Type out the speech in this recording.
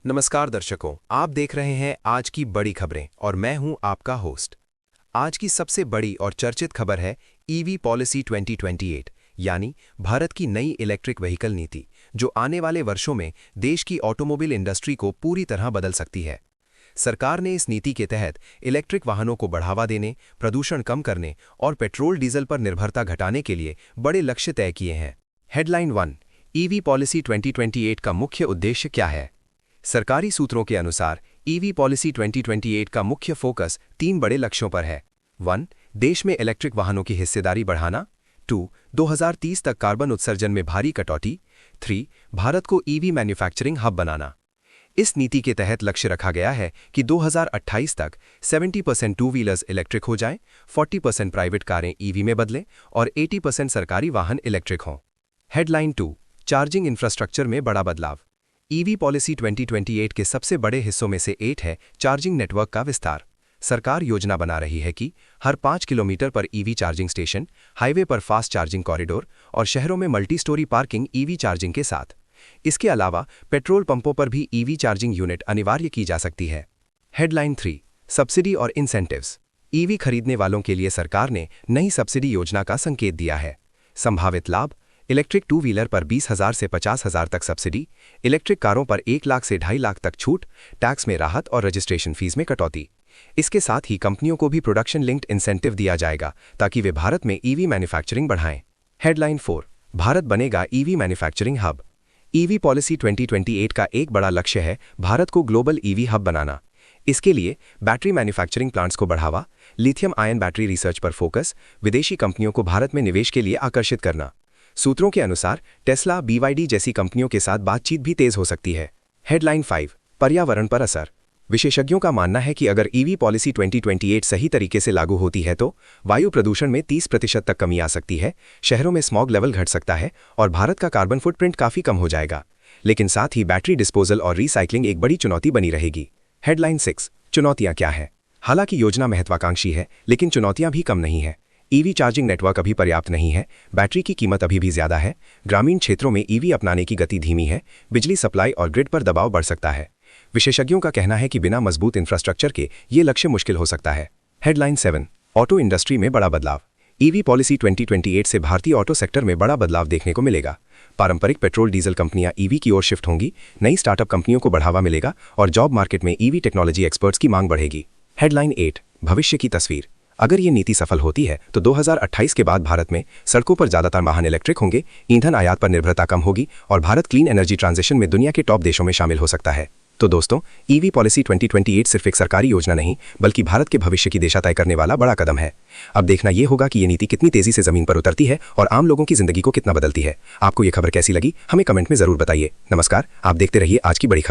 नमस्कार दर्शकों, आप देख रहे हैं आज की बड़ी खबरें और मैं हूं आपका होस्ट। आज की सबसे बड़ी और चर्चित खबर है ईवी पॉलिसी 2028 यानी भारत की नई इलेक्ट्रिक व्हीकल नीति, जो आने वाले वर्षों में देश की ऑटोमोबाइल इंडस्ट्री को पूरी तरह बदल सकती है। सरकार ने इस नीति के तहत इलेक्ट्रिक वाहनों को बढ़ावा देने, प्रदूषण कम करने और पेट्रोल डीजल पर निर्भरता घटाने के लिए बड़े लक्ष्य तय किए हैं। हेडलाइन 1, ईवी पॉलिसी 2028 का मुख्य उद्देश्य क्या है? सरकारी सूत्रों के अनुसार ईवी पॉलिसी 2028 का मुख्य फोकस 3 बड़े लक्ष्यों पर है। 1, देश में इलेक्ट्रिक वाहनों की हिस्सेदारी बढ़ाना। 2, 2030 तक कार्बन उत्सर्जन में भारी कटौती। 3, भारत को ईवी मैन्युफैक्चरिंग हब बनाना। इस नीति के तहत लक्ष्य रखा गया है कि 2028 तक 70% टू व्हीलर्स इलेक्ट्रिक हो जाएं, 40% प्राइवेट कारें ईवी में बदलें और 80% सरकारी वाहन इलेक्ट्रिक हों। हेडलाइन 2, चार्जिंग इंफ्रास्ट्रक्चर में बड़ा बदलाव। ईवी पॉलिसी 2028 के सबसे बड़े हिस्सों में से एक है चार्जिंग नेटवर्क का विस्तार। सरकार योजना बना रही है कि हर 5 किलोमीटर पर ईवी चार्जिंग स्टेशन, हाईवे पर फास्ट चार्जिंग कॉरिडोर और शहरों में multi storey parking EV charging के साथ। इसके अलावा पेट्रोल पंपों पर भी ईवी चार्जिंग यूनिट अनिवार्य की जा सकती है। हेडलाइन 3, सब्सिडी और इंसेंटिव्स। ईवी खरीदने वालों के लिए सरकार ने नई सब्सिडी योजना का संकेत दिया है। संभावित लाभ: इलेक्ट्रिक टू व्हीलर पर 20,000 से 50,000 तक सब्सिडी, इलेक्ट्रिक कारों पर 1 लाख से 2.5 लाख तक छूट, टैक्स में राहत और रजिस्ट्रेशन फीस में कटौती। इसके साथ ही कंपनियों को भी प्रोडक्शन लिंक्ड इंसेंटिव दिया जाएगा ताकि वे भारत में ईवी मैन्युफैक्चरिंग बढ़ाएं। हेडलाइन 4, भारत बनेगा EV manufacturing hub. EV policy 2028 का एक बड़ा लक्ष्य है भारत को ग्लोबल ईवी हब बनाना। इसके लिए बैटरी मैन्युफैक्चरिंग प्लांट्स को बढ़ावा, लिथियम आयन बैटरी रिसर्च पर फोकस, विदेशी कंपनियों को भारत में निवेश के लिए आकर्षित करना। सूत्रों के अनुसार टेस्ला, BYD जैसी कंपनियों के साथ बातचीत भी तेज हो सकती है। हेडलाइन 5, पर्यावरण पर असर। विशेषज्ञों का मानना है कि अगर ईवी पॉलिसी 2028 सही तरीके से लागू होती है तो वायु प्रदूषण में 30% तक कमी आ सकती है, शहरों में स्मॉग लेवल घट सकता है और भारत का कार्बन फुटप्रिंट काफी कम हो जाएगा। लेकिन साथ ही बैटरी डिस्पोजल और रीसाइक्लिंग एक बड़ी चुनौती बनी रहेगी। हेडलाइन 6, चुनौतियां क्या हैं? हालांकि योजना महत्वाकांक्षी है, लेकिन चुनौतियां भी कम नहीं है। ईवी चार्जिंग नेटवर्क अभी पर्याप्त नहीं है, बैटरी की कीमत अभी भी ज्यादा है, ग्रामीण क्षेत्रों में ईवी अपनाने की गति धीमी है, बिजली सप्लाई और ग्रिड पर दबाव बढ़ सकता है। विशेषज्ञों का कहना है कि बिना मजबूत इंफ्रास्ट्रक्चर के ये लक्ष्य मुश्किल हो सकता है। हेडलाइन 7, ऑटो इंडस्ट्री में बड़ा बदलाव। ईवी पॉलिसी 2028 से भारतीय ऑटो सेक्टर में बड़ा बदलाव देखने को मिलेगा। पारंपरिक पेट्रोल डीजल कंपनियां ईवी की ओर शिफ्ट होंगी, नई स्टार्टअप कंपनियों को बढ़ावा मिलेगा और जॉब मार्केट में ईवी टेक्नोलॉजी एक्सपर्ट्स की मांग बढ़ेगी। हेडलाइन 8, भविष्य की तस्वीर। अगर ये नीति सफल होती है तो 2028 के बाद भारत में सड़कों पर ज्यादातर वाहन इलेक्ट्रिक होंगे, ईंधन आयात पर निर्भरता कम होगी और भारत क्लीन एनर्जी ट्रांजिशन में दुनिया के टॉप देशों में शामिल हो सकता है। तो दोस्तों, ईवी पॉलिसी 2028 सिर्फ एक सरकारी योजना नहीं, बल्कि भारत के भविष्य की दिशा तय करने वाला बड़ा कदम है। अब देखना यह होगा कि ये नीति कितनी तेजी से जमीन पर उतरती है और आम लोगों की जिंदगी को कितना बदलती है। आपको ये खबर कैसी लगी, हमें कमेंट में जरूर बताइए। नमस्कार, आप देखते रहिए आज की बड़ी खबर।